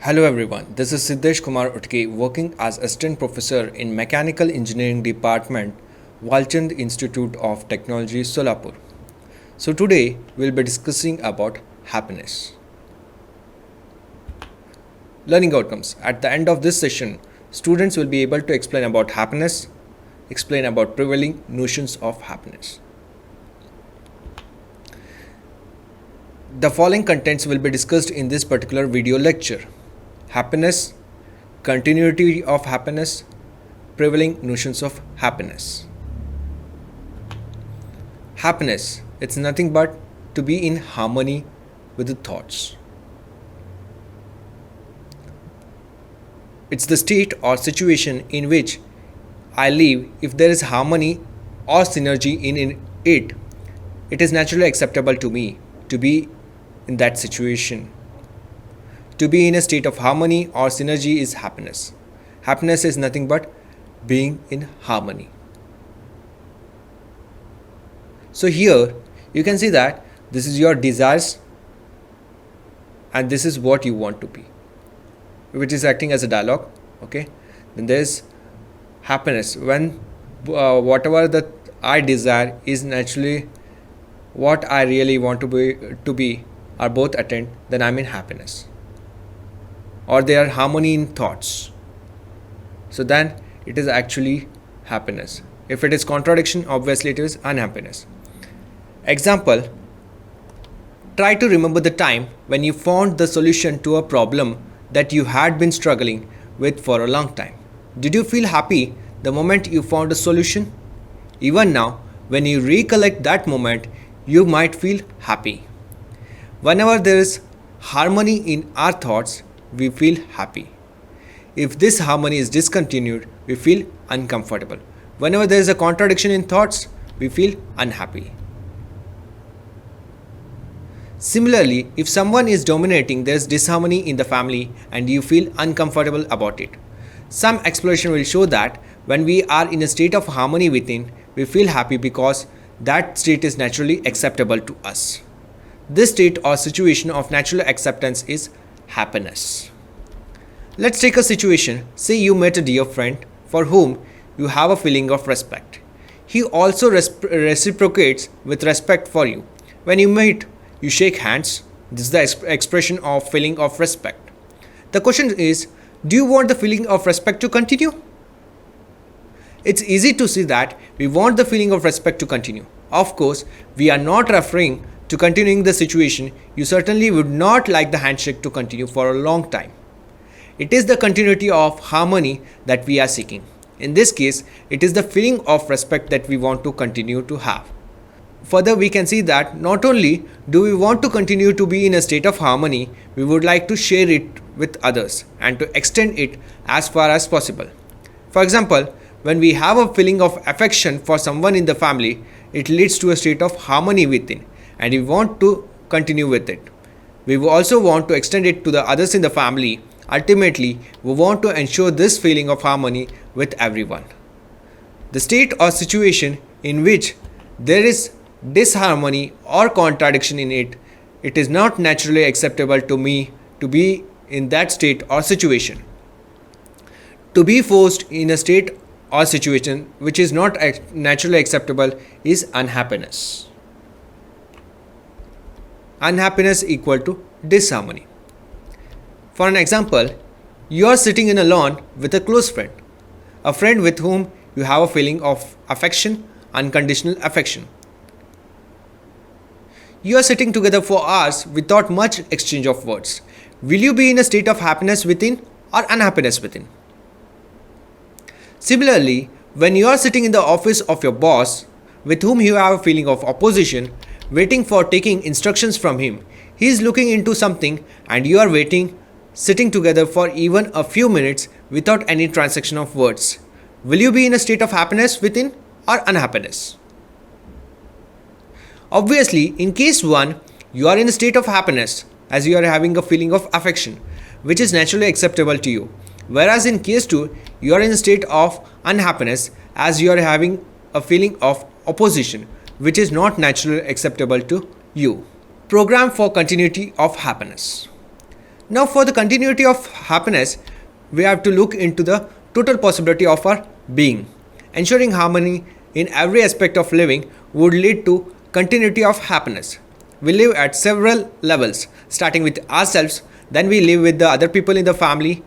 Hello everyone, this is Siddesh Kumar Utage working as Assistant Professor in Mechanical Engineering Department, Walchand Institute of Technology, Solapur. So today we'll be discussing about happiness. Learning outcomes. At the end of this session, students will be able to explain about happiness, explain about prevailing notions of happiness. The following contents will be discussed in this particular video lecture. Happiness, continuity of happiness, prevailing notions of happiness. Happiness, it's nothing but to be in harmony with the thoughts. It's the state or situation in which I live. If there is harmony or synergy in it, it is naturally acceptable to me to be in that situation. To be in a state of harmony or synergy is happiness. Happiness is nothing but being in harmony. So here you can see that this is your desires and this is what you want to be, which is acting as a dialogue. Okay, then there is happiness when whatever that I desire is naturally what I really want to be are both attained, then I'm in happiness. Or they are harmony in thoughts, so then it is actually happiness. If it is contradiction, obviously it is unhappiness. Example, try to remember the time when you found the solution to a problem that you had been struggling with for a long time. Did you feel happy the moment you found a solution? Even now, when you recollect that moment, you might feel happy. Whenever there is harmony in our thoughts, we feel happy. If this harmony is discontinued, we feel uncomfortable. Whenever there is a contradiction in thoughts, we feel unhappy. Similarly, if someone is dominating, there is disharmony in the family and you feel uncomfortable about it. Some exploration will show that when we are in a state of harmony within, we feel happy because that state is naturally acceptable to us. This state or situation of natural acceptance is happiness. Let's take a situation. Say you met a dear friend for whom you have a feeling of respect. He also reciprocates with respect for you. When you meet, you shake hands. This is the expression of feeling of respect. The question is, do you want the feeling of respect to continue? It's easy to see that we want the feeling of respect to continue. Of course, we are not referring to continuing the situation. You certainly would not like the handshake to continue for a long time. It is the continuity of harmony that we are seeking. In this case, it is the feeling of respect that we want to continue to have. Further, we can see that not only do we want to continue to be in a state of harmony, we would like to share it with others and to extend it as far as possible. For example, when we have a feeling of affection for someone in the family, it leads to a state of harmony within, and we want to continue with it. We also want to extend it to the others in the family. Ultimately, we want to ensure this feeling of harmony with everyone. The state or situation in which there is disharmony or contradiction in it, it is not naturally acceptable to me to be in that state or situation. To be forced in a state or situation which is not naturally acceptable is unhappiness. Unhappiness equal to disharmony. For an example, you are sitting in a lawn with a close friend, a friend with whom you have a feeling of affection, unconditional affection. You are sitting together for hours without much exchange of words. Will you be in a state of happiness within or unhappiness within? Similarly, when you are sitting in the office of your boss with whom you have a feeling of opposition, waiting for taking instructions from him, he is looking into something and you are waiting, sitting together for even a few minutes without any transaction of words. Will you be in a state of happiness within or unhappiness? Obviously, in case 1, you are in a state of happiness as you are having a feeling of affection, which is naturally acceptable to you. Whereas in case 2, you are in a state of unhappiness as you are having a feeling of opposition, which is not naturally acceptable to you. Program for continuity of happiness. Now, for the continuity of happiness, we have to look into the total possibility of our being. Ensuring harmony in every aspect of living would lead to continuity of happiness. We live at several levels, starting with ourselves, then we live with the other people in the family,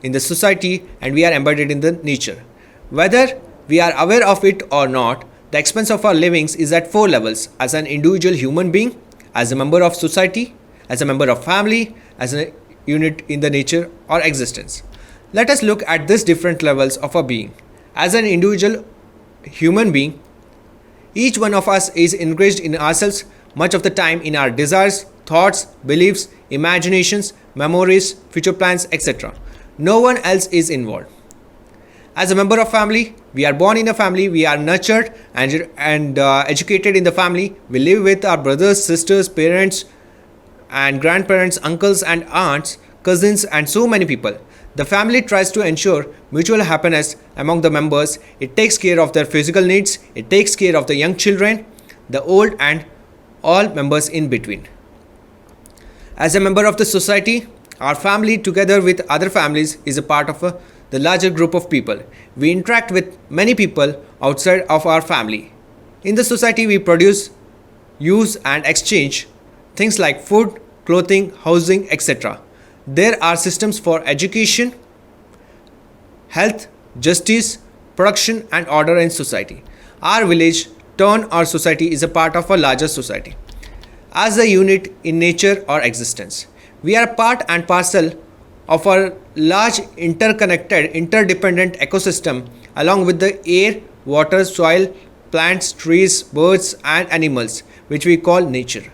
in the society, and we are embedded in the nature. Whether we are aware of it or not, the expense of our livings is at four levels: as an individual human being, as a member of society, as a member of family, as a unit in the nature or existence. Let us look at these different levels of our being. As an individual human being, each one of us is engaged in ourselves much of the time in our desires, thoughts, beliefs, imaginations, memories, future plans, etc. No one else is involved. As a member of family, we are born in a family, we are nurtured and educated in the family. We live with our brothers, sisters, parents and grandparents, uncles and aunts, cousins and so many people. The family tries to ensure mutual happiness among the members. It takes care of their physical needs, it takes care of the young children, the old and all members in between. As a member of the society, our family together with other families is a part of the larger group of people. We interact with many people outside of our family. In the society, we produce, use and exchange things like food, clothing, housing, etc. There are systems for education, health, justice, production and order in society. Our village, town or society is a part of a larger society. As a unit in nature or existence, we are part and parcel of a large interconnected, interdependent ecosystem along with the air, water, soil, plants, trees, birds and animals, which we call nature.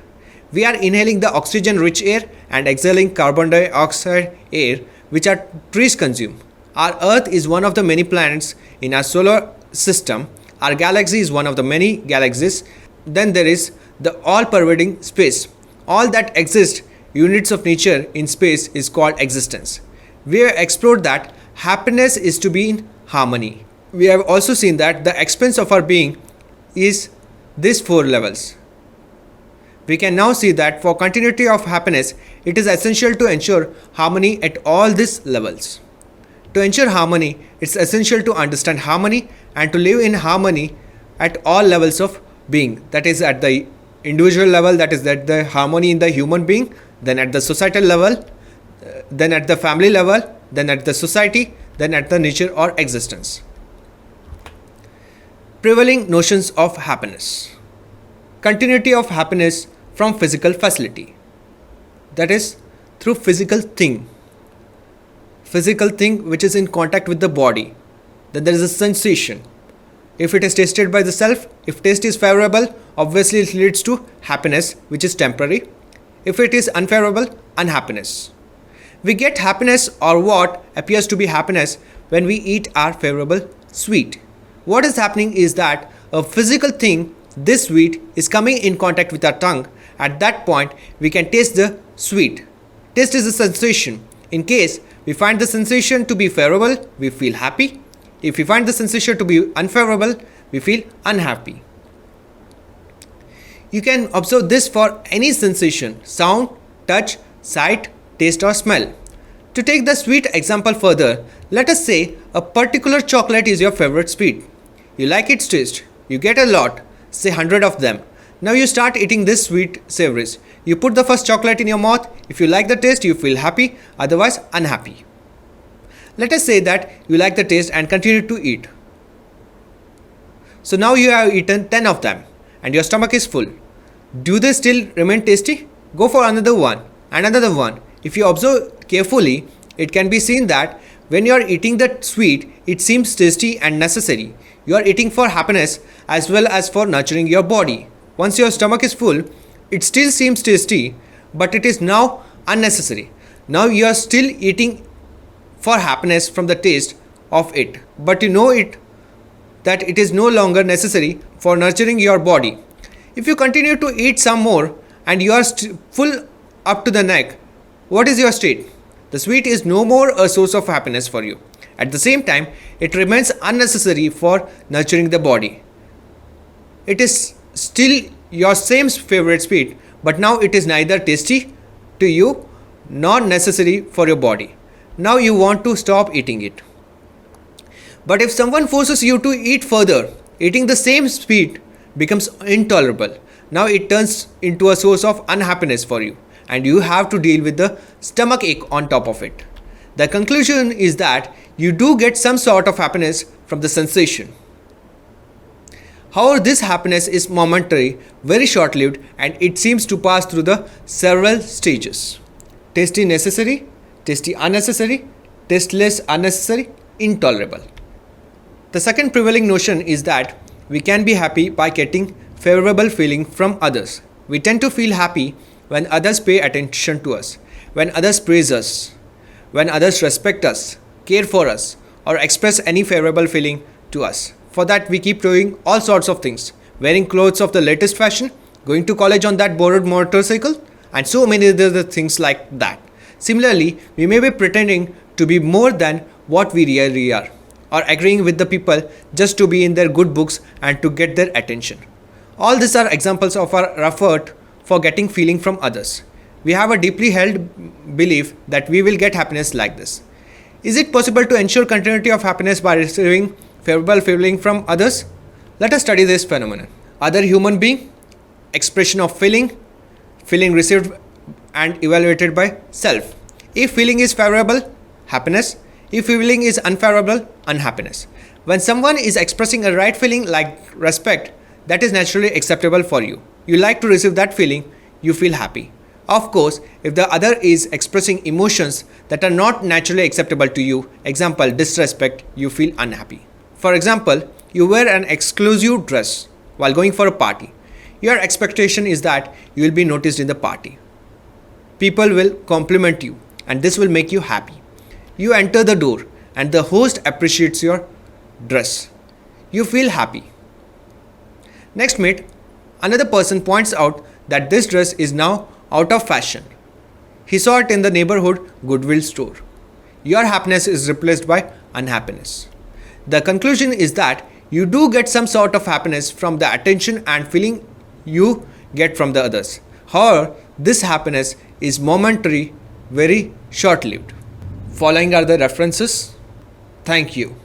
We are inhaling the oxygen-rich air and exhaling carbon dioxide air, which our trees consume. Our Earth is one of the many planets in our solar system. Our galaxy is one of the many galaxies. Then there is the all-pervading space. All that exists, units of nature in space, is called existence. We have explored that happiness is to be in harmony. We have also seen that the expense of our being is these four levels. We can now see that for continuity of happiness, it is essential to ensure harmony at all these levels. To ensure harmony, it's essential to understand harmony and to live in harmony at all levels of being. That is at the individual level, that is at the harmony in the human being, then at the societal level, then at the family level, then at the society, then at the nature or existence. Prevailing notions of happiness. Continuity of happiness from physical facility. That is through physical thing which is in contact with the body. Then there is a sensation. If it is tasted by the self, if taste is favorable, obviously it leads to happiness, which is temporary. If it is unfavorable, unhappiness. We get happiness or what appears to be happiness when we eat our favorable sweet. What is happening is that a physical thing, this sweet, is coming in contact with our tongue. At that point, we can taste the sweet. Taste is a sensation. In case we find the sensation to be favorable, we feel happy. If we find the sensation to be unfavorable, we feel unhappy. You can observe this for any sensation: sound, touch, sight, taste or smell. To take the sweet example further, let us say a particular chocolate is your favorite sweet. You like its taste. You get a lot, say 100 of them. Now you start eating this sweet savories. You put the first chocolate in your mouth. If you like the taste, you feel happy, otherwise unhappy. Let us say that you like the taste and continue to eat. So now you have eaten 10 of them and your stomach is full. Do they still remain tasty? Go for another one and another one. If you observe carefully, it can be seen that when you are eating that sweet, it seems tasty and necessary. You are eating for happiness as well as for nurturing your body. Once your stomach is full, it still seems tasty, but it is now unnecessary. Now you are still eating for happiness from the taste of it, but you know it that it is no longer necessary for nurturing your body. If you continue to eat some more and you are full up to the neck, what is your state? The sweet is no more a source of happiness for you. At the same time, it remains unnecessary for nurturing the body. It is still your same favorite sweet, but now it is neither tasty to you not necessary for your body. Now you want to stop eating it. But if someone forces you to eat further, eating the same speed becomes intolerable. Now it turns into a source of unhappiness for you, and you have to deal with the stomach ache on top of it. The conclusion is that you do get some sort of happiness from the sensation. However, this happiness is momentary, very short lived, and it seems to pass through the several stages: tasty necessary, tasty unnecessary, tasteless unnecessary, intolerable. The second prevailing notion is that we can be happy by getting favorable feeling from others. We tend to feel happy when others pay attention to us, when others praise us, when others respect us, care for us, or express any favorable feeling to us. For that, we keep doing all sorts of things: wearing clothes of the latest fashion, going to college on that borrowed motorcycle, and so many other things like that. Similarly, we may be pretending to be more than what we really are, or agreeing with the people just to be in their good books and to get their attention. All these are examples of our effort for getting feeling from others. We have a deeply held belief that we will get happiness like this. Is it possible to ensure continuity of happiness by receiving favorable feeling from others? Let us study this phenomenon. Other human being, expression of feeling, feeling received and evaluated by self. If feeling is favorable, happiness. If feeling is unfavorable, unhappiness. When someone is expressing a right feeling like respect, that is naturally acceptable for you. You like to receive that feeling, you feel happy. Of course, if the other is expressing emotions that are not naturally acceptable to you, example disrespect, you feel unhappy. For example, you wear an exclusive dress while going for a party. Your expectation is that you will be noticed in the party. People will compliment you, and this will make you happy. You enter the door and the host appreciates your dress. You feel happy. Next minute, another person points out that this dress is now out of fashion. He saw it in the neighborhood Goodwill store. Your happiness is replaced by unhappiness. The conclusion is that you do get some sort of happiness from the attention and feeling you get from the others. However, this happiness is momentary, very short lived. Following are the references. Thank you.